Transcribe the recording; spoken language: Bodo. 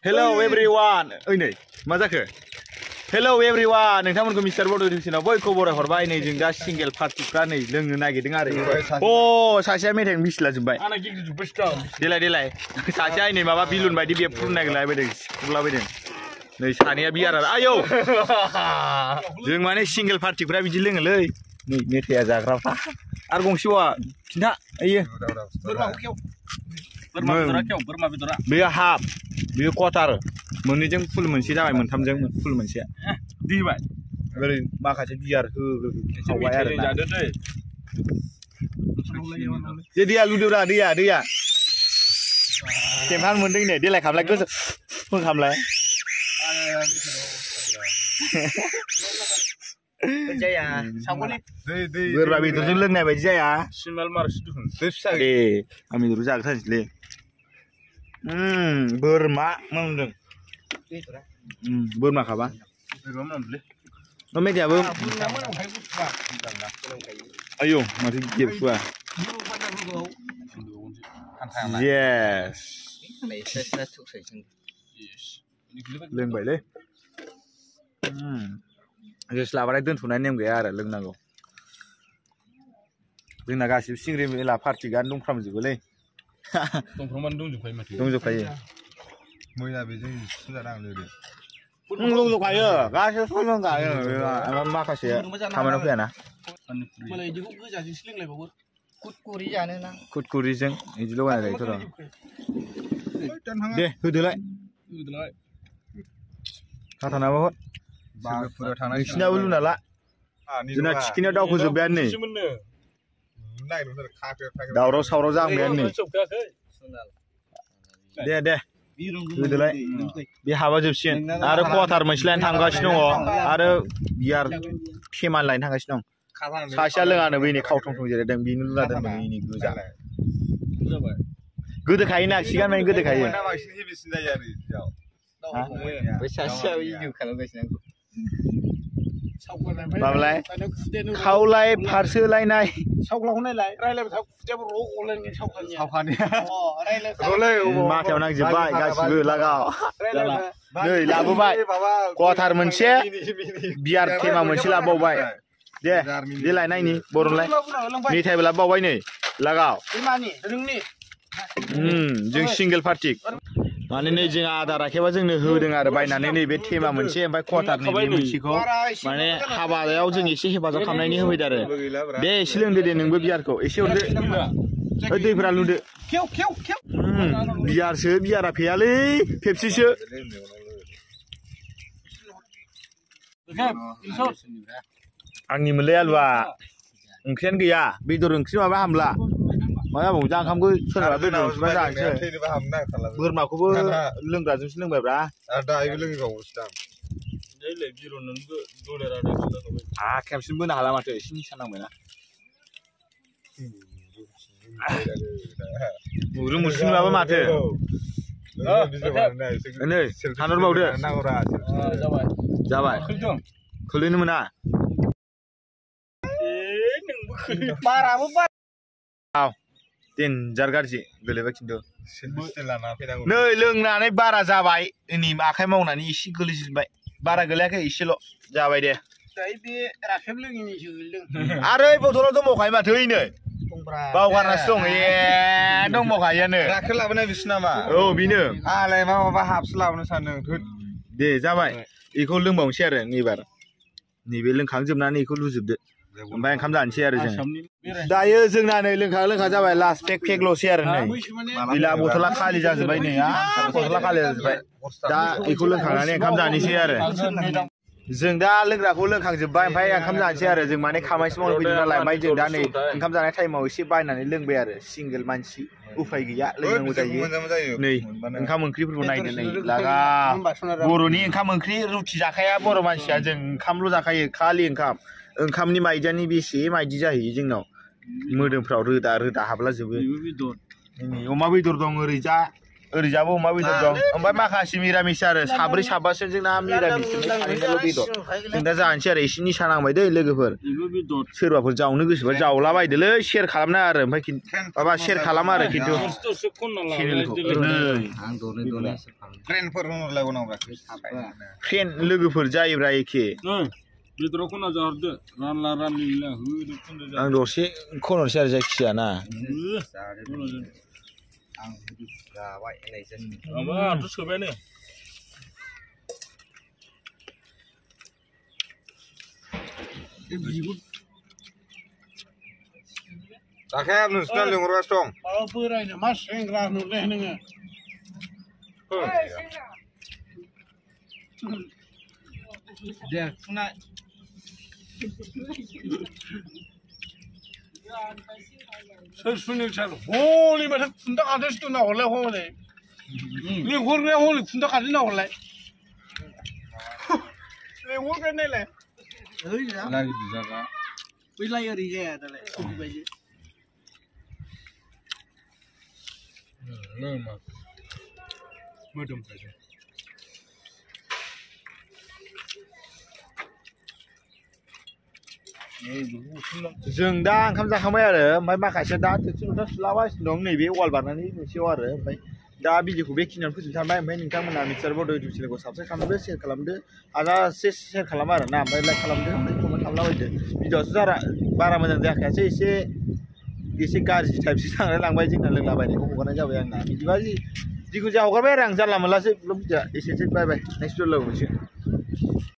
Hello everyone. Oi नै मा जाखो? Hello everyone. नोंथांमोनखौ मिस्टार बड' डिभिजनाव बयखौ बराय हरबाय नै जों दा सिंगेल पार्टिफ्रा नै लोंनो नागिरदों आरो सासेया मेथाइनि बिसिला जोब्बाय आंना गिगिर देलाय सासेया नै माबा बिलुन बायदि बेफ्रुनो नागिरलाबायदों सिख्रुबलाबायदों नै सानैया बियार आरो आयौ जों माने सिंगेल पार्टिफ्रा बिदि लोङोलै नै मेथाइया जाग्राफ्रा आरो गंसेवा खिन्था आयो बोरमा बेदरा बेयो हाफ बेयो कटार मोननैजों फुल मोनसे जाबाय मोनथामजों फुल मोनसेया दिबाय ओरै माखासे बियार होखावबाय आरो जादो दै जे दैया लुदोब्रा दैया केम्पान मोनदों नै देलाय खामलाय गोसो खामलाय जाया सावगोनलै दै बोरमा बेदरजों लोंनाय बायदि जाया सिमाल मारसि दुखुन दै फिसा दे आं बेदरजों जाग्रोथारसैलै बोरमा मोनदों बोरमा खाबा मेथाइयाबो आयौ माथो गेबसुआ येस लोंबायलै गेस लाबाथाय दोनथ'नाय नेम गैया आरो लोंनांगौ जोंना गासिबो सिंग्रि मेला पार्टिगानो दंफ्रामजोबोलै दंफ्रामानो दंजोबखायो माथो दंजोबखायो मैया बेजों सुजाना आं लोगो दंजोबखायो गासिबो लोंखायो माखासे खामानियाव फैयाना मालाय बिदिखौ गोजाजोंसो लोंलायबावो कुटकुरि जानो ना कुटकुरिजों बिदि लगायना जायोथ' र' दे होदोलाय खाथानाबो हर नोंसिनाबो लुना ला जोंना थिखिनियाव दावखोजोब्बायानो नै दावराव सावराव जाहांबायानो नै दे होदोलाय बे हाबा जोबसिगोन आरो कवाटार मोनसे लायनो थांगासिनो दङ आरो बियार फेमान लायनो थांगासिनो दं सासेया लोङानो बैनि खावथं जिरायदों बेनो लुना दोनदों बेनि गोजा गोदोखायोना सिगां माने गोदोखायो माबालाय खावलाय फारसोलायनाय माथायाव नांजोब्बाय गासिबो लागाव नै लाबोबाय कवाटार मोनसे बियार थेमा मोनसे लाबावबाय देलाय नायनि बर'लाय मेथाइबो लाबावबाय नै लागाव जों सिंगेल पार्टि माने नै जों आदार आखैबा जोंनो होदों आरो बायनानै नैबे थेमा मोनसे ओमफ्राय कवाटारनि बे मोनसेखौ माने हाबायाव जों एसे हेफाजाब खालामनायनि होफैदो आरो दे एसे लोंदो दे नोंबो बियारखौ एसे हरदो दैफोरा लुदो बियारा फेयालै पेपसिसो आंनि मोनलै आलुआ ओंख्रियानो गैया बेदर ओंख्रि माबा हामला मा जाबावो जा ओंखामखौ सोरबा बेदर ओंख्रिबा जानोसै बोरमाखौबो लोंग्राजोंसो लोंबायब्रा खेबसेनो बोनो हाला माथो एसे निसा नांबायना मुरु मुरसिन माबा माथो नै थानहरबावदो जाबाय खोलैनो मोना देनजार गाज्रि गोलैबाय खिन्थु नै लोंनानै बारा जाबाय नै आखाइ मावनानै एसे गोलैजोबबाय बारा गोलैयाखै एसेल' जाबाय दे आरो बथलाव दंबावखायो माथो ओइनै बावगारनासो दं दंबावखायोआनो राखेब लाबोनाय बिसो नामा औ बेनो आंलाय माबा हाबसो लाबोनो सानदों दे जाबाय बेखौ लोंबावनोसै आरो एबार नैबे लोंखांजोबनानै बेखौ लुजोबदो ओमफ्राय ओंखाम जानोसै आरो जों दायो जोंना नै लोंखा जाबाय लास्ट पेकल'सै आरो नै गैला बथला खालि जाजोब्बाय नै बथला खालि जाजोब्बाय दा बेखौ लोंखांनानै ओंखाम जानोसै आरो जों दा लोंग्राखौ लोंखांजोब्बाय ओमफ्राय ओंखाम जानोसै आरो जों माने खामानिसो मावनो फैदों नालाय ओमफ्राय जों दा नै ओंखाम जानाय टाइमाव एसे बायनानै लोंबाय आरो सिंगेल मानसि उफाय गैया लोंनांगौ जायो नै ओंखाम ओंख्रिफोरखौ नायदो नै लागा बर'नि ओंखाम ओंख्रि रुटि जाखाया बर' मानसिया जों ओंखामल' जाखायो खालि ओंखामनि माइदियानि बेसे माइदि जाहैयो जोंनाव मोदोमफ्राव रोदा हाबला जोबो अमा बेदर दं ओरैजा ओरैजाबो अमा बेदर दं ओमफ्राय माखासे मिरामिस आरो साब्रै साबासो जोंना मिरामिस बेदर जों दा जानोसै आरो एसे निसा नांबाय दै लोगोफोर सोरबाफोर जावनो गोसोबा जावला बायदोलै शेयार खालामना आरो ओमफ्राय माबा शेयार खालामा आरो खिन्थु फ्रेन्ड लोगोफोर जायोब्रा एखे बेदराव खना जाहरदो रानला रानलिला होदो आं दसे खननोसै आरो जायखिजाया ना आंथ' सोबायानो जाखाया नोंसिना लेंहरगासिनो दं बोरायनो मा सेंग्रा नुदों नोङो दे फुना सोर सुनिल सार हलै माथो खुन्था खाथियावसो दोनना हरलाय हनै लेंहरग्राया हनै खुन्था खाथियाव ना हरलाय लेंहरग्राया नायलाय बैलाय ओरै जाया दालाय बेबायदि मोदोमखायो जों दा ओंखाम जाखांबाय आरो ओमफ्राय माखासे दा थोरसि लथा सुलागासिनो दं नैबे वाल बारनानै मोनसेयाव आरो ओमफ्राय दा भिडिअखौ बेखिनियावनो फोजोबनो सानबाय ओमफ्राय नोंथांमोना मिक्सार बड' इउटुब चेनेलखौ साबस्क्राइब खालामदो शेयार खालामदो हाजासे शेयार खालाम आरो ना ओमफ्राय लाइक खालामदो ओमफ्राय कमेन्ट खालामलाबायदो भिडिअआसो बारा मोजां जायाखैसै एसे गाज्रि टाइपसो थांनाय लांबाय जोंना लोंलाबायनायखौ हगारनाय जाबाय आंना बिदिबा जिखुनु जाया हगारबाय आरो आं जानला मोनलासो भिडिअआ एसेनोसै बाय बाय नेक्स्ट भिडिअ लोगो मोनसिगोन